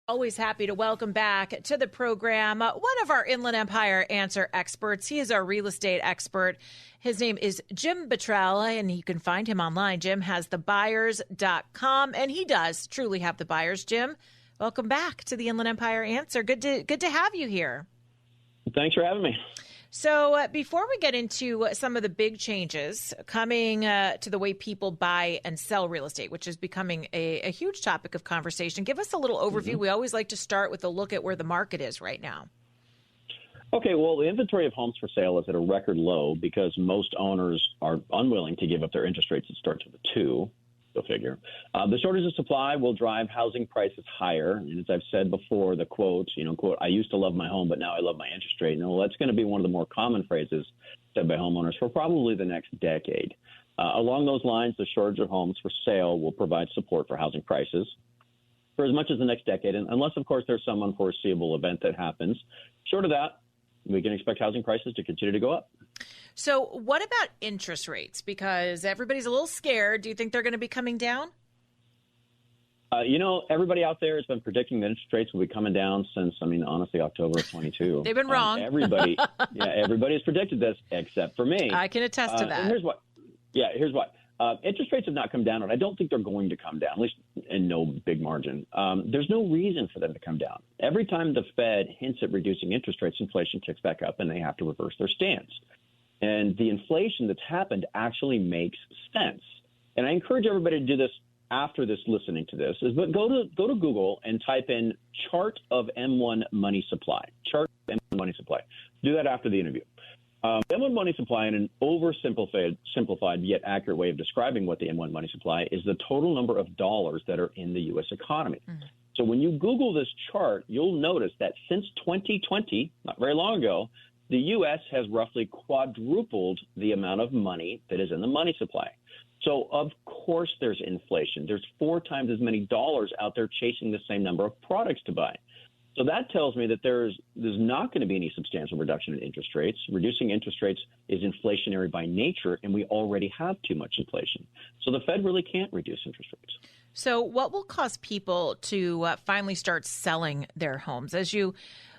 Always happy to welcome back to the program one of our Inland Empire answer experts. He is our real estate expert. His name is Jim Bottrell, and you can find him online. Jim has thebuyers.com, and he does truly have the buyers. Jim, welcome back to the Inland Empire answer. Good to have you here. Thanks for having me. So before we get into some of the big changes coming to the way people buy and sell real estate, which is becoming a huge topic of conversation, give us a little overview. Mm-hmm. We always like to start with a look at where the market is right now. Okay, well, the inventory of homes for sale is at a record low because most owners are unwilling to give up their interest rates that starts with a 2. Go figure. The shortage of supply will drive housing prices higher. And as I've said before, the quote, I used to love my home, but now I love my interest rate. Well, that's going to be one of the more common phrases said by homeowners for probably the next decade. Along those lines, the shortage of homes for sale will provide support for housing prices for as much as the next decade, and unless, of course, there's some unforeseeable event that happens. Short of that, we can expect housing prices to continue to go up. So what about interest rates? Because everybody's a little scared. Do you think they're going to be coming down? Everybody out there has been predicting that interest rates will be coming down since, honestly, October of 22. They've been wrong. Everybody has predicted this except for me. I can attest to that. And here's why. Interest rates have not come down, and I don't think they're going to come down, at least in no big margin. There's no reason for them to come down. Every time the Fed hints at reducing interest rates, inflation ticks back up, and they have to reverse their stance. And the inflation that's happened actually makes sense. And I encourage everybody to do this after this, listening to this, but go to Google and type in chart of M1 money supply. Chart of M1 money supply. Do that after the interview. M1 money supply, in an simplified yet accurate way of describing what the M1 money supply is, the total number of dollars that are in the U.S. economy. Mm-hmm. So when you Google this chart, you'll notice that since 2020, not very long ago, the U.S. has roughly quadrupled the amount of money that is in the money supply. So, of course, there's inflation. There's 4 times as many dollars out there chasing the same number of products to buy. So that tells me that there's not going to be any substantial reduction in interest rates. Reducing interest rates is inflationary by nature, and we already have too much inflation. So the Fed really can't reduce interest rates. So what will cause people to finally start selling their homes? As you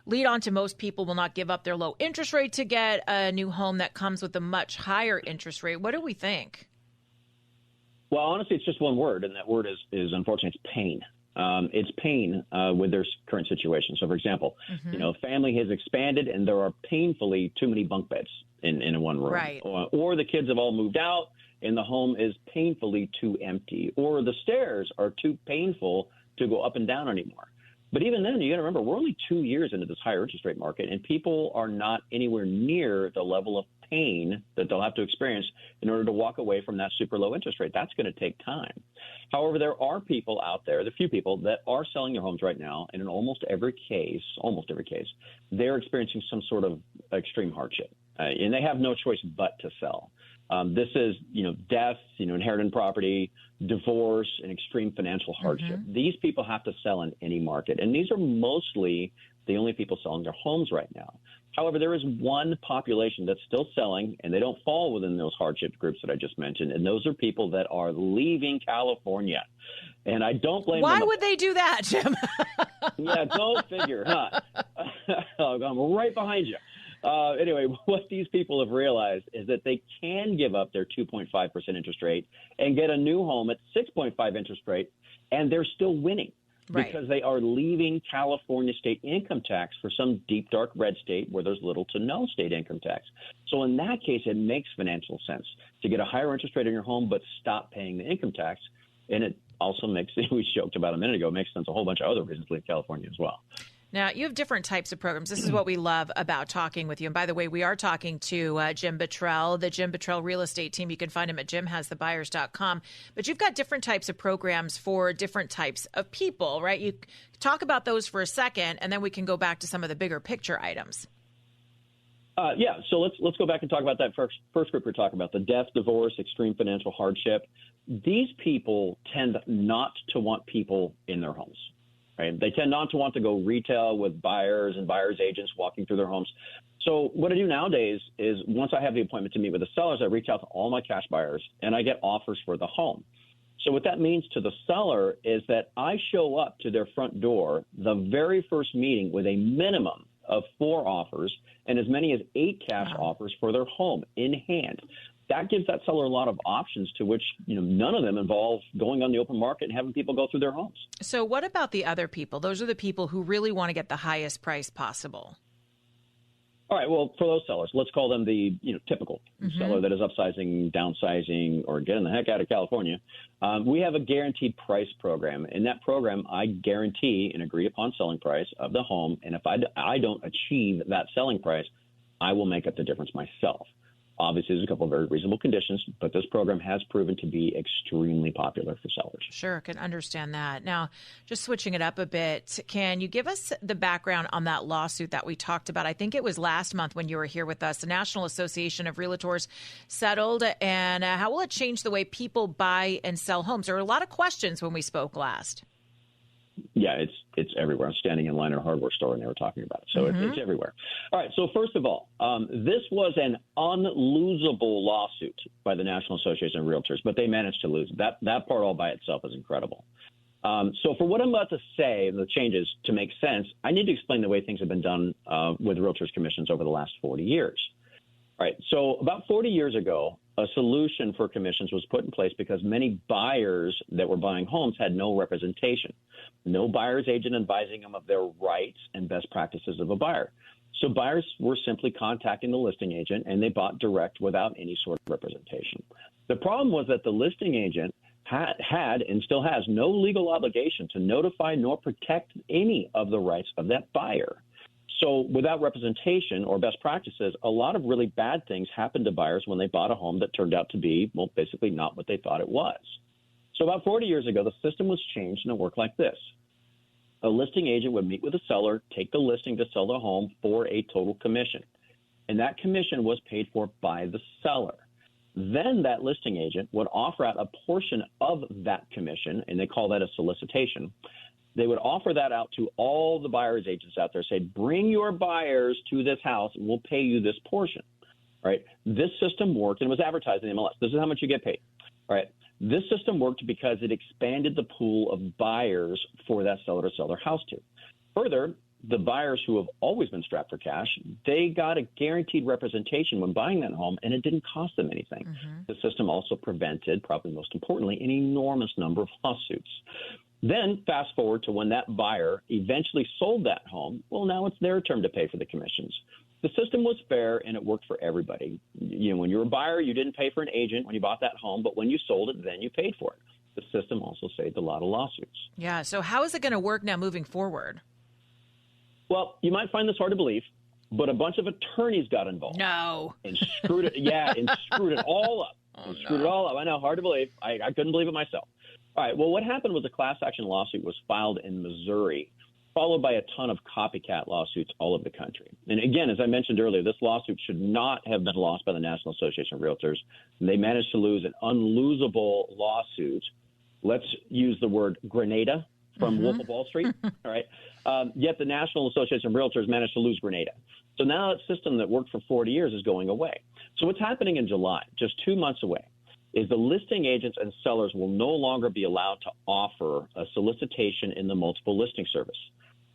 lead on to, most people will not give up their low interest rate to get a new home that comes with a much higher interest rate. What do we think? Well, honestly, it's just one word, and that word is unfortunately, it's pain. It's pain with their current situation. So, for example, family has expanded and there are painfully too many bunk beds in one room. Right. Or the kids have all moved out and the home is painfully too empty. Or the stairs are too painful to go up and down anymore. But even then, you got to remember, we're only 2 years into this higher interest rate market, and people are not anywhere near the level of pain that they'll have to experience in order to walk away from that super low interest rate. That's going to take time. However, there are people out there, the few people that are selling their homes right now, and in almost every case, they're experiencing some sort of extreme hardship, and they have no choice but to sell. This is, death, inherited property, divorce, and extreme financial hardship. Mm-hmm. These people have to sell in any market, and these are mostly the only people selling their homes right now. However, there is one population that's still selling, and they don't fall within those hardship groups that I just mentioned, and those are people that are leaving California. And I don't blame them. Why would they do that, Jim? Yeah, go figure, huh? I'm right behind you. Anyway, what these people have realized is that they can give up their 2.5% interest rate and get a new home at 6.5 interest rate, and they're still winning. Right. Because they are leaving California state income tax for some deep, dark red state where there's little to no state income tax. So in that case, it makes financial sense to get a higher interest rate on your home but stop paying the income tax. And it also makes, we joked about a minute ago, it makes sense a whole bunch of other reasons to leave California as well. Now, you have different types of programs. This is what we love about talking with you. And by the way, we are talking to Jim Bottrell, the Jim Bottrell Real Estate Team. You can find him at jimhasthebuyers.com. But you've got different types of programs for different types of people, right? You talk about those for a second, and then we can go back to some of the bigger picture items. So let's go back and talk about that first group we're talking about, the death, divorce, extreme financial hardship. These people tend not to want people in their homes. Right? They tend not to want to go retail with buyers and buyers agents walking through their homes. So what I do nowadays is once I have the appointment to meet with the sellers, I reach out to all my cash buyers and I get offers for the home. So what that means to the seller is that I show up to their front door the very first meeting with a minimum of 4 offers and as many as 8 cash offers for their home in hand. That gives that seller a lot of options, to which none of them involve going on the open market and having people go through their homes. So what about the other people? Those are the people who really want to get the highest price possible. All right. Well, for those sellers, let's call them the typical seller that is upsizing, downsizing, or getting the heck out of California. We have a guaranteed price program. In that program, I guarantee an agreed upon selling price of the home. And if I don't achieve that selling price, I will make up the difference myself. Obviously, there's a couple of very reasonable conditions, but this program has proven to be extremely popular for sellers. Sure, can understand that. Now, just switching it up a bit, can you give us the background on that lawsuit that we talked about? I think it was last month when you were here with us. The National Association of Realtors settled, and how will it change the way people buy and sell homes? There were a lot of questions when we spoke last. Yeah, it's everywhere. I'm standing in line at a hardware store and they were talking about it. So it's everywhere. All right. So first of all, this was an unlosable lawsuit by the National Association of Realtors, but they managed to lose. That part all by itself is incredible. So for what I'm about to say, the changes to make sense, I need to explain the way things have been done with realtors commissions over the last 40 years. All right. So about 40 years ago, a solution for commissions was put in place because many buyers that were buying homes had no representation, no buyer's agent advising them of their rights and best practices of a buyer. So buyers were simply contacting the listing agent, and they bought direct without any sort of representation. The problem was that the listing agent had and still has no legal obligation to notify nor protect any of the rights of that buyer. So without representation or best practices, a lot of really bad things happened to buyers when they bought a home that turned out to be, well, basically not what they thought it was. So about 40 years ago, the system was changed, and it worked like this. A listing agent would meet with a seller, take the listing to sell the home for a total commission. And that commission was paid for by the seller. Then that listing agent would offer out a portion of that commission, and they call that a solicitation. They would offer that out to all the buyer's agents out there, say, bring your buyers to this house and we'll pay you this portion. All right. This system worked and was advertised in MLS. This is how much you get paid. All right. This system worked because it expanded the pool of buyers for that seller to sell their house to. Further, the buyers who have always been strapped for cash, they got a guaranteed representation when buying that home, and it didn't cost them anything. The system also prevented, probably most importantly, an enormous number of lawsuits. Then fast forward to when that buyer eventually sold that home. Well, now it's their turn to pay for the commissions. The system was fair, and it worked for everybody. When you were a buyer, you didn't pay for an agent when you bought that home, but when you sold it, then you paid for it. The system also saved a lot of lawsuits. Yeah. So how is it going to work now moving forward? Well, you might find this hard to believe, but a bunch of attorneys got involved. No. And screwed it. Yeah, and screwed it all up. Screwed it all up. I know, hard to believe. I couldn't believe it myself. All right. Well, what happened was a class action lawsuit was filed in Missouri, followed by a ton of copycat lawsuits all over the country. And again, as I mentioned earlier, this lawsuit should not have been lost by the National Association of Realtors. They managed to lose an unlosable lawsuit. Let's use the word Grenada from Wolf of Wall Street. All right. Yet the National Association of Realtors managed to lose Grenada. So now that system that worked for 40 years is going away. So what's happening in July, just 2 months away, is the listing agents and sellers will no longer be allowed to offer a solicitation in the multiple listing service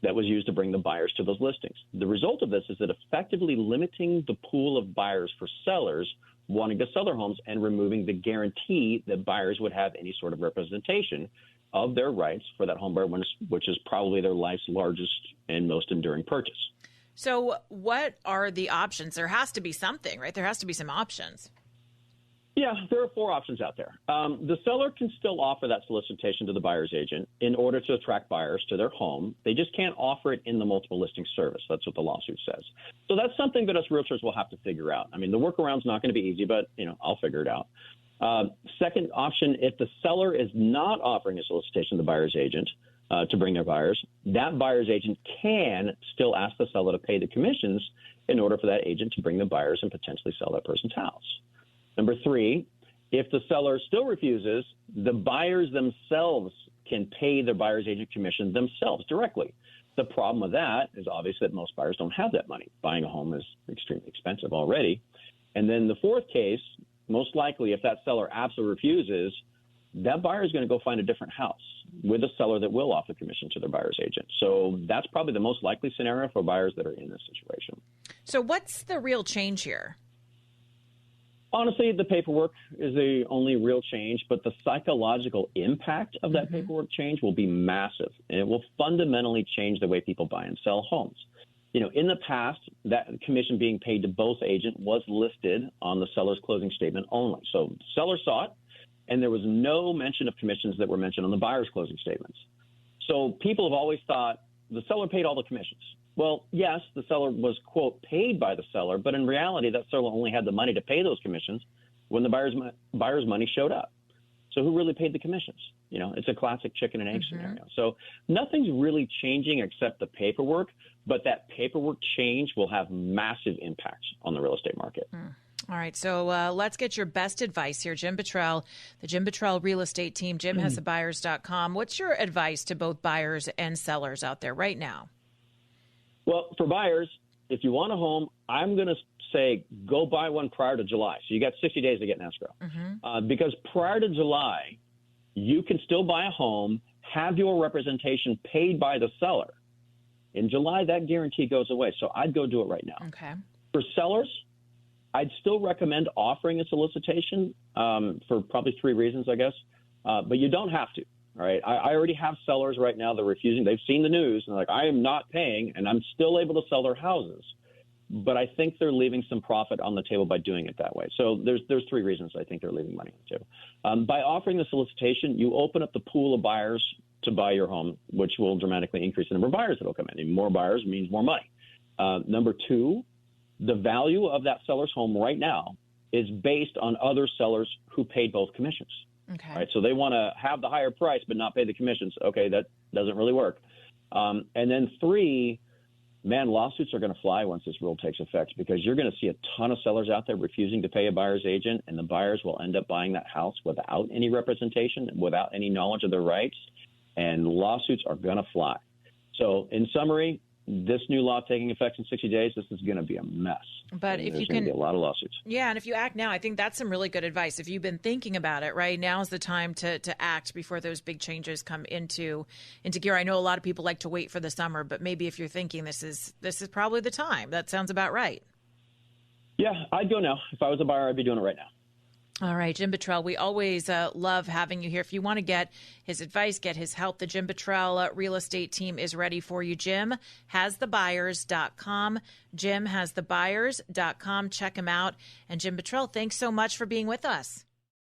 that was used to bring the buyers to those listings. The result of this is that effectively limiting the pool of buyers for sellers wanting to sell their homes and removing the guarantee that buyers would have any sort of representation of their rights for that home buyer, which is probably their life's largest and most enduring purchase. So what are the options? There has to be something, right? There has to be some options. Yeah, there are 4 options out there. The seller can still offer that solicitation to the buyer's agent in order to attract buyers to their home. They just can't offer it in the multiple listing service. That's what the lawsuit says. So that's something that us realtors will have to figure out. I mean, the workaround's not going to be easy, but, I'll figure it out. Second option, if the seller is not offering a solicitation to the buyer's agent to bring their buyers, that buyer's agent can still ask the seller to pay the commissions in order for that agent to bring the buyers and potentially sell that person's house. Number 3, if the seller still refuses, the buyers themselves can pay their buyer's agent commission themselves directly. The problem with that is obviously that most buyers don't have that money. Buying a home is extremely expensive already. And then the 4th case, most likely if that seller absolutely refuses, that buyer is going to go find a different house with a seller that will offer commission to their buyer's agent. So that's probably the most likely scenario for buyers that are in this situation. So what's the real change here? Honestly, the paperwork is the only real change, but the psychological impact of that paperwork change will be massive, and it will fundamentally change the way people buy and sell homes. In the past, that commission being paid to both agent was listed on the seller's closing statement only. So the seller saw it, and there was no mention of commissions that were mentioned on the buyer's closing statements. So people have always thought the seller paid all the commissions. Well, yes, the seller was, quote, paid by the seller, but in reality, that seller only had the money to pay those commissions when the buyer's money showed up. So who really paid the commissions? It's a classic chicken and egg scenario. So nothing's really changing except the paperwork, but that paperwork change will have massive impacts on the real estate market. All right, so let's get your best advice here. Jim Bottrell, the Jim Bottrell Real Estate Team. Jim has the buyers.com. What's your advice to both buyers and sellers out there right now? Well, for buyers, if you want a home, I'm going to say go buy one prior to July. So you got 60 days to get in escrow. Because prior to July, you can still buy a home, have your representation paid by the seller. In July, that guarantee goes away. So I'd go do it right now. Okay. For sellers, I'd still recommend offering a solicitation for probably 3 reasons, I guess. But you don't have to. All right. I already have sellers right now that are refusing. They've seen the news and they're like, I am not paying, and I'm still able to sell their houses. But I think they're leaving some profit on the table by doing it that way. So there's 3 reasons I think they're leaving money on the table. By offering the solicitation, you open up the pool of buyers to buy your home, which will dramatically increase the number of buyers that will come in. And more buyers means more money. Number 2, the value of that seller's home right now is based on other sellers who paid both commissions. Okay. Right, so they want to have the higher price but not pay the commissions. Okay, that doesn't really work. And then 3, lawsuits are going to fly once this rule takes effect, because you're going to see a ton of sellers out there refusing to pay a buyer's agent, and the buyers will end up buying that house without any representation, without any knowledge of their rights, and lawsuits are going to fly. So in summary, this new law taking effect in 60 days, this is going to be a mess. But if you can, there's going to be a lot of lawsuits. Yeah, and if you act now, I think that's some really good advice. If you've been thinking about it, right, now is the time to act before those big changes come into gear. I know a lot of people like to wait for the summer, but maybe if you're thinking this is probably the time. That sounds about right. Yeah, I'd go now. If I was a buyer, I'd be doing it right now. All right, Jim Bottrell, we always love having you here. If you want to get his advice, get his help, the Jim Bottrell Real Estate Team is ready for you. Jim has thebuyers.com. Jim has thebuyers.com. Check him out. And Jim Bottrell, thanks so much for being with us.